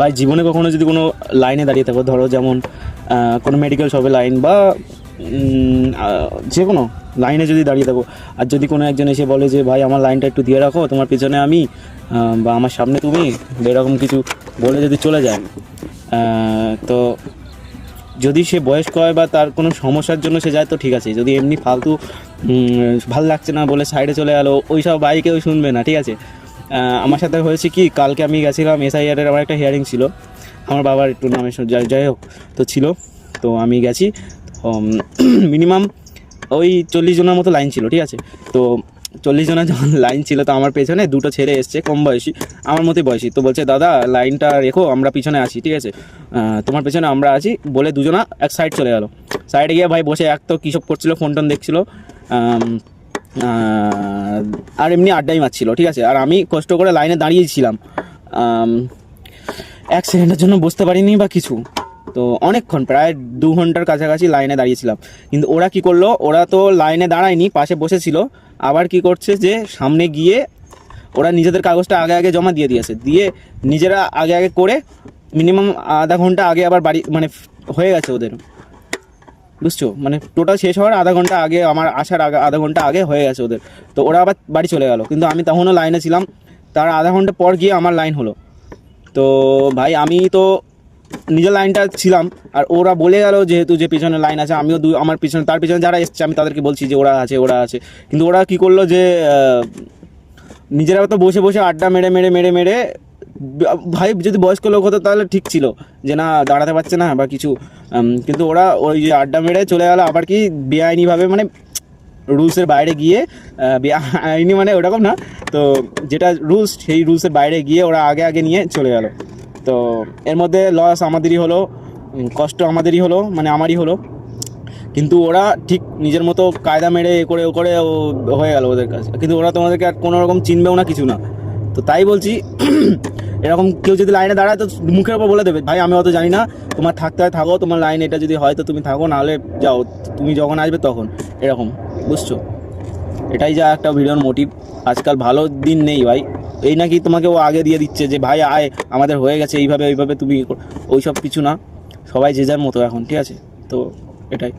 ভাই জীবনে কখনো যদি কোনো লাইনে দাঁড়িয়ে থাকো, ধরো যেমন কোনো মেডিকেল শপে লাইন বা যে কোনো লাইনে যদি দাঁড়িয়ে থাকো, আর যদি কোনো একজন এসে বলে যে ভাই আমার লাইনটা একটু দিয়ে রাখো, তোমার পিছনে আমি বা আমার সামনে তুমি, এরকম কিছু বলে যদি চলে যায়, তো যদি সে বয়স্ক হয় বা তার কোনো সমস্যার জন্য সে যায় তো ঠিক আছে। যদি এমনি ফালতু ভাল লাগছে না বলে সাইডে চলে গেলো, ওই সব ভাই কেউ শুনবে না, ঠিক আছে। আমার সাথে হয়েছে কি, কালকে আমি গেছিলাম SIR-এর, আমার একটা হিয়ারিং ছিল, আমার বাবার একটু নামে যাই হোক তো ছিল, তো আমি গেছি। মিনিমাম ওই 40 জনের মতো লাইন ছিল, ঠিক আছে। তো 40 জনের যখন লাইন ছিল, তো আমার পেছনে দুটো ছেলে এসছে, কম বয়সী, আমার মতোই বয়সী। তো বলছে দাদা লাইনটা রেখো, আমরা পিছনে আছি, ঠিক আছে, তোমার পেছনে আমরা আছি বলে দুজনা এক সাইড চলে গেলো। সাইডে গিয়ে ভাই বসে এক তো কী সব করছিলো, ফোন টোন দেখছিলো, আর এমনি আড্ডাই মারছিল, ঠিক আছে। আর আমি কষ্ট করে লাইনে দাঁড়িয়েছিলাম, 1 সেকেন্ডের জন্য বসতে পারিনি বা কিছু। তো অনেকক্ষণ, প্রায় 2 ঘন্টার কাছাকাছি লাইনে দাঁড়িয়েছিলাম। কিন্তু ওরা কি করলো, ওরা তো লাইনে দাঁড়ায়নি, পাশে বসেছিল। আবার কি করছে যে সামনে গিয়ে ওরা নিজেদের কাগজটা আগে আগে জমা দিয়ে দিয়েছে, দিয়ে নিজেরা আগে আগে করে মিনিমাম আধা ঘন্টা আগে আবার বাড়ি মানে হয়ে গেছে ওদের, বুঝছো, মানে টোটাল শেষ হওয়ার আধা ঘন্টা আগে, আমার আসার আগে আধা ঘন্টা আগে হয়ে গেছে ওদের। তো ওরা আবার বাড়ি চলে গেল, কিন্তু আমি তখনও লাইনে ছিলাম। তার আধা ঘন্টা পর গিয়ে আমার লাইন হলো। তো ভাই আমি তো নিজের লাইনটা ছিলাম, আর ওরা বলে গেল যেহেতু যে পিছনে লাইন আছে, আমিও আমার পিছনে, তার পিছনে যারা এসছে আমি তাদেরকে বলছি যে ওরা আছে ওরা আছে। কিন্তু ওরা কি করলো যে নিজেরা তো বসে বসে আড্ডা মেরে মেরে মেরে মেরে, ভাই যদি বয়স্ক লোক হতো তাহলে ঠিক ছিল যে না দাঁড়াতে পারছে না বা কিছু, কিন্তু ওরা ওই যে আড্ডা মেরে চলে গেলো। আবার কি বেআইনিভাবে, মানে রুলসের বাইরে গিয়ে, বেআইনি মানে ওরকম না, তো যেটা রুলস সেই রুলসের বাইরে গিয়ে ওরা আগে আগে নিয়ে চলে গেল। তো এর মধ্যে লস আমাদেরই হলো, কষ্ট আমাদেরই হলো, মানে আমারই হলো। কিন্তু ওরা ঠিক নিজের মতো কায়দা মেরে এ করে ও করে হয়ে গেল ওদের কাছে, কিন্তু ওরা তোমাদেরকে আর কোনো রকম চিনবেও না, কিছু না। তো তাই বলছি, এরকম কেউ যদি লাইনে দাঁড়ায় তো মুখের ওপর বলে দেবে ভাই আমি অত জানি না, তোমার থাকতে হয় থাকো, তোমার লাইন এটা যদি হয় তো তুমি থাকো, নাহলে যাও, তুমি যখন আসবে তখন, এরকম, বুঝছো। এটাই যা একটা ভিডিওর মোটিভ। আজকাল ভালো দিন নেই ভাই, এই নাকি তোমাকে ও আগে দিয়ে দিচ্ছে যে ভাই আয় আমাদের হয়ে গেছে এইভাবে ওইভাবে, তুমি ওই সব কিছু না, সবাই যে যার মতো এখন, ঠিক আছে। তো এটাই।